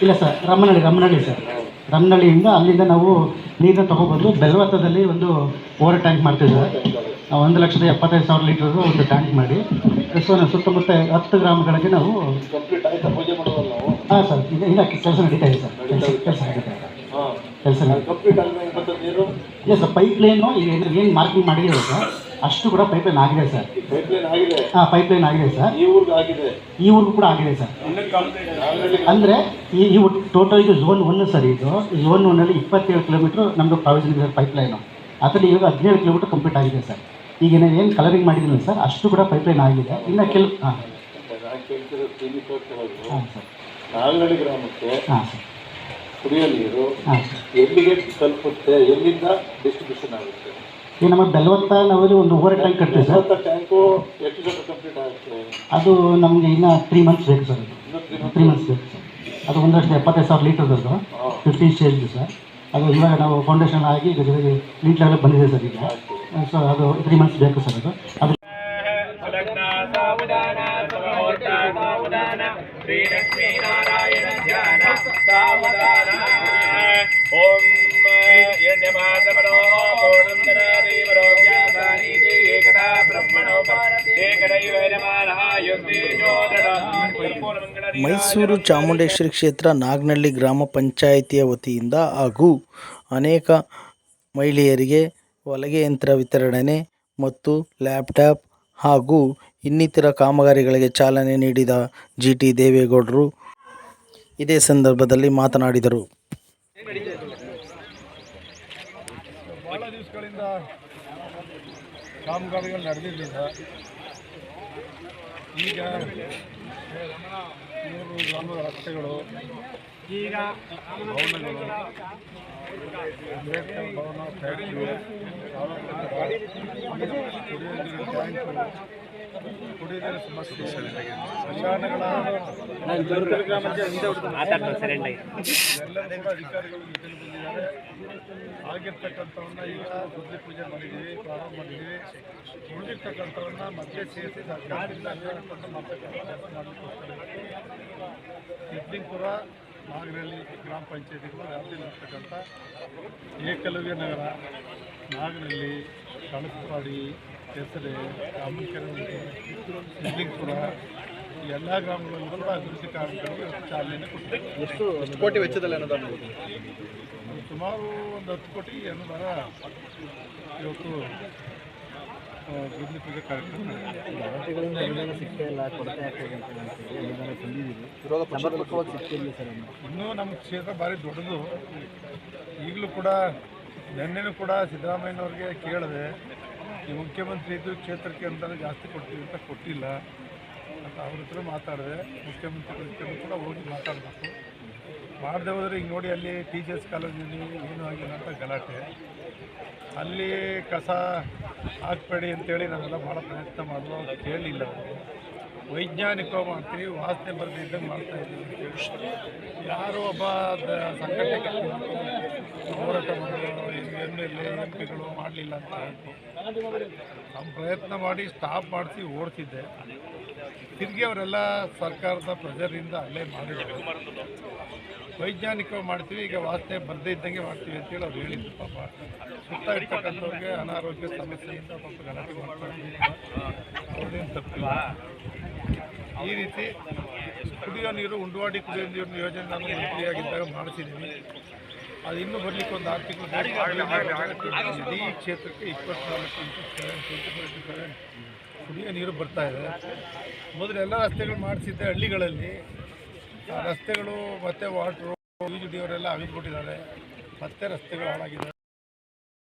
ಇಲ್ಲ sir, ರಮ್ಮನಹಳ್ಳಿ sir. ರಮ್ಮನಹಳ್ಳಿಯಿಂದ ಅಲ್ಲಿಂದ ನಾವು ನೀರನ್ನ ತೊಗೊಬಂದು ಬೆಲ್ವತ್ತದಲ್ಲಿ ಒಂದು ಓವರ್ ಟ್ಯಾಂಕ್ ಮಾಡ್ತೀವಿ ಸರ್. 1,75,000 ಲೀಟರ್ ಒಂದು ಟ್ಯಾಂಕ್ ಮಾಡಿ ಸುತ್ತಮುತ್ತ 10 ಗ್ರಾಮಗಳಿಗೆ ನಾವು ಹಾಂ ಸರ್. ಈಗ ಕೆಲಸ ನಡೀತಾ ಇದೆ ಸರ್. ಕೆಲಸ ನಡೀತಾ ಇದೆ. ಇಲ್ಲ ಸರ್, ಪೈಪ್ ಲೈನು ಈಗ ಏನು ಮಾರ್ಕಿಂಗ್ ಮಾಡಿದ್ದೀವಿ ಸರ್, ಅಷ್ಟು ಕೂಡ ಪೈಪ್ ಲೈನ್ ಆಗಿದೆ ಸರ್. ಹಾಂ, ಪೈಪ್ ಲೈನ್ ಆಗಿದೆ ಸರ್. ಈ ಊರಿಗೂ ಕೂಡ ಆಗಿದೆ ಸರ್. ಅಂದರೆ ಈ ಟೋಟಲ್ ಇದು ಝೋನ್ 1 ಸರ್. ಇದು ಝೋನ್ 1ನಲ್ಲಿ 27 ಕಿಲೋಮೀಟ್ರ್ ನಮ್ಮದು ಪ್ರಾವಿಷನ್ ಇದೆ ಸರ್ ಪೈಪ್ ಲೈನು. ಅದರಲ್ಲಿ ಇವಾಗ 17 ಕಿಲೋಮೀಟ್ರ್ ಕಂಪ್ಲೀಟ್ ಆಗಿದೆ ಸರ್. ಈಗ ಏನು ಕಲರಿಂಗ್ ಮಾಡಿದ್ರಲ್ಲ ಸರ್, ಅಷ್ಟು ಕೂಡ ಪೈಪ್ ಲೈನ್ ಆಗಿದೆ. ಇನ್ನು ಹಾಂ ಸರ್. ನಾಲ್ನಳ್ಳಿ ಗ್ರಾಮಕ್ಕೆ ಹಾಂ ಸರ್. ಕುಡಿಯೋ ನೀರು ಎಲ್ಲಿಗೆ ತಲುಪುತ್ತೆ, ಎಲ್ಲಿಂದ ಡಿಸ್ಟ್ರಿಬ್ಯೂಷನ್ ಆಗುತ್ತೆ? ಈಗ ನಮ್ಮ ಬೆಲ್ವತ್ತ ನಾವಲ್ಲಿ ಒಂದು ಓವರ್ ಟ್ಯಾಂಕ್ ಕಟ್ತೀವಿ ಸರ್. ಟ್ಯಾಂಕು ಎಷ್ಟು ಜನ ಕಂಪ್ಲೀಟ್ ಆಗುತ್ತೆ? ಅದು ನಮಗೆ ಇನ್ನೂ 3 ಮಂತ್ಸ್ ಬೇಕು ಸರ್. ಅದು 3 ಮಂತ್ಸ್ ಬೇಕು ಸರ್. ಅದು 1,75,000 ಲೀಟರ್ದು 15 ಸ್ಟೇಜ್ದು ಸರ್. ಅದು ಇವಾಗ ನಾವು ಫೌಂಡೇಶನ್ ಆಗಿ ಈಗ ಲೀಟ್ ಲೆವೆಲ್ ಬಂದಿದೆ ಸರ್ ಈಗ. ಸೊ ಅದು 3 ಮಂತ್ಸ್ ಬೇಕು ಸರ್. ಅದು ಮೈಸೂರು ಚಾಮುಂಡೇಶ್ವರಿ ಕ್ಷೇತ್ರ ನಾಗನಹಳ್ಳಿ ಗ್ರಾಮ ಪಂಚಾಯಿತಿಯ ವತಿಯಿಂದ ಹಾಗೂ ಅನೇಕ ಮಹಿಳೆಯರಿಗೆ ಹೊಲಿಗೆ ಯಂತ್ರ ವಿತರಣೆ ಮತ್ತು ಲ್ಯಾಪ್ಟಾಪ್ ಹಾಗೂ ಇನ್ನಿತರ ಕಾಮಗಾರಿಗಳಿಗೆ ಚಾಲನೆ ನೀಡಿದ GT ದೇವೇಗೌಡರು ಇದೇ ಸಂದರ್ಭದಲ್ಲಿ ಮಾತನಾಡಿದರು. ಭಾಳ ದಿವಸಗಳಿಂದ ಕಾಮಗಾರಿಗಳು ನಡೆದಿರಲಿಲ್ಲ. ಈಗ 3 ಗ್ರಾಮದ ರಸ್ತೆಗಳು, ಈಗ ಭವನಗಳು, ಅಂಬೇಡ್ಕರ್ ಭವನ, ಫ್ಯಾಕ್ಟ್ರಿ, ಕುಡಿಯುವ ನೀರು ಸಮಸ್ಯೆ, ಸ್ಮಶಾನಗಳ ಎಲ್ಲರೂ ಕೂಡ ಅಧಿಕಾರಿಗಳು ಜೊತೆಗೆ ಬಂದಿದ್ದಾರೆ. ಆಗಿರ್ತಕ್ಕಂಥವನ್ನ ಈಗ ಬುದ್ಧಿ ಪೂಜೆ ಮಾಡಿದ್ದೀವಿ, ಪ್ರಾರಂಭ ಮಾಡಿದ್ದೀವಿ. ಉಳಿದಿರ್ತಕ್ಕಂಥವನ್ನ ಮತ್ತೆ ಸೇರಿಸಿ ಸರ್ಕಾರದಿಂದ ಸಿದ್ಲಿಂಗ್ಪುರ, ನಾಗನಹಳ್ಳಿ ಗ್ರಾಮ ಪಂಚಾಯತಿಗಳು ವ್ಯಾಪ್ತಿಯಲ್ಲಿರ್ತಕ್ಕಂಥ ಏಕಲವ್ಯ ನಗರ, ನಾಗನಹಳ್ಳಿ, ಕಳಸಪಾಡಿ, ಕೆಸರೆ, ರಾಮನಕೆರೆ, ಸಿದ್ಲಿಂಗ್ಪುರ ಈ ಎಲ್ಲ ಗ್ರಾಮಗಳಲ್ಲೂ ಕೂಡ ಅಭಿವೃದ್ಧಿ ಕಾರ್ಯಕ್ರಮಗಳಿಗೆ ಚಾಲನೆ ಕೊಟ್ಟಿದೆ. ಎಷ್ಟು ಕೋಟಿ ವೆಚ್ಚದಲ್ಲಿ ಅನುದಾನ? ಸುಮಾರು ಒಂದು 10 ಕೋಟಿ ಅನುದಾನ ಇವತ್ತು ಬುದ್ಧಿ ಪೂಜೆ ಕಾರ್ಯಕ್ರಮ ಗಲಾಟೆಗಳಿಂದ ಅನುದಾನ ಸಿಗ್ತಾ ಇಲ್ಲ, ಕೊರತೆ ಆಗ್ತದೆ ಅಂತ ಹೇಳ್ತೀವಿ. ಅನುದಾನ ತಂದಿದ್ದೀವಿ, ಸಮರ್ಪಕವಾಗಿ ಸಿಗ್ತಿಲ್ಲ ಸರ್. ಇನ್ನೂ ನಮ್ಮ ಕ್ಷೇತ್ರ ಭಾರಿ ದೊಡ್ಡದು. ಈಗಲೂ ಕೂಡ ನಿನ್ನೆನೂ ಕೂಡ ಸಿದ್ದರಾಮಯ್ಯನವ್ರಿಗೆ ಕೇಳಿದೆ, ಈ ಮುಖ್ಯಮಂತ್ರಿ ಇದ್ದು ಕ್ಷೇತ್ರಕ್ಕೆ ಅನುದಾನ ಜಾಸ್ತಿ ಕೊಡ್ತೀವಿ ಅಂತ ಕೊಟ್ಟಿಲ್ಲ ಅಂತ ಅವ್ರ ಹತ್ರ ಮಾತಾಡಿದೆ. ಮುಖ್ಯಮಂತ್ರಿಗಳ ಹತ್ರ ಕೂಡ ಹೋಗಿ ಮಾತಾಡಬೇಕು. ಮಾಡದೆ ಹೋದರೆ ಈಗ ನೋಡಿ ಅಲ್ಲಿ ಟೀಚರ್ಸ್ ಕಾಲೇಜಲ್ಲಿ ಏನೂ ಆಗಿಲ್ಲ ಅಂತ ಗಲಾಟೆ. ಅಲ್ಲಿ ಕಸ ಹಾಕಬೇಡಿ ಅಂತೇಳಿ ನಾವೆಲ್ಲ ಭಾಳ ಪ್ರಯತ್ನ ಮಾಡಿದ್ರು, ಅವ್ರು ಕೇಳಲಿಲ್ಲ. ಅವರು ವೈಜ್ಞಾನಿಕವಾಗಿ ಮಾಡ್ತೀವಿ, ವಾಸನೆ ಬರೆದಿದ್ದಂಗೆ ಮಾಡ್ತಾಯಿದ್ದೀವಿ ಅಂತೇಳಿ ಯಾರೋ ಒಬ್ಬ ಸಂಘಟನೆ ಹೋರಾಟ ಮಾಡೋದು MLA MP ಗಳು ಮಾಡಲಿಲ್ಲ ಅಂತ ಹೇಳ್ತು. ನಮ್ಮ ಪ್ರಯತ್ನ ಮಾಡಿ ಸ್ಟಾಪ್ ಮಾಡಿಸಿ ಓಡ್ತಿದ್ದೆ. ತಿರುಗಿ ಅವರೆಲ್ಲ ಸರ್ಕಾರದ ಪ್ರೆಷರಿಂದ ಅಲ್ಲೇ ಮಾಡಿದ್ರು. ವೈಜ್ಞಾನಿಕವಾಗಿ ಮಾಡ್ತೀವಿ, ಈಗ ವಾಸನೆ ಬರದೇ ಇದ್ದಂಗೆ ಮಾಡ್ತೀವಿ ಅಂತೇಳಿ ಅವ್ರು ಹೇಳಿದ್ರು. ಪಾಪ ಸುತ್ತ ಇರ್ತಕ್ಕಂಥವ್ರಿಗೆ ಅನಾರೋಗ್ಯ ಸಮಸ್ಯೆಯಿಂದ ಪಾಪ ಗಲಾಟೆ ಮಾಡ್ತಾರೆ, ಅವ್ರದ್ದೇನು ತಪ್ಪಿಲ್ಲ. ಈ ರೀತಿ ಕುಡಿಯೋ ನೀರು, ಉಂಡುವಾಡಿ ಕುಡಿಯೋ ನೀರಿನ ಯೋಜನೆ ನಾನು ಮಂತ್ರಿಯಾಗಿದ್ದಾಗ ಮಾಡಿಸಿದ್ದೀನಿ. ಅದು ಇನ್ನೂ ಬರಲಿಕ್ಕೆ ಒಂದು 6 ತಿಂಗಳು ಇಡೀ ಕ್ಷೇತ್ರಕ್ಕೆ 24 ಕುಡಿಯೋ ನೀರು ಬರ್ತಾಯಿದೆ. ಮೊದಲು ಎಲ್ಲ ರಸ್ತೆಗಳು ಮಾಡಿಸಿದ್ದೆ ಹಳ್ಳಿಗಳಲ್ಲಿ. ರಸ್ತೆಗಳು ಮತ್ತು ವಾಟ್ರು UGD ಅವರೆಲ್ಲ ಅವಿದ್ಬಿಟ್ಟಿದ್ದಾರೆ, ಮತ್ತೆ ರಸ್ತೆಗಳು ಹಾಳಾಗಿದೆ.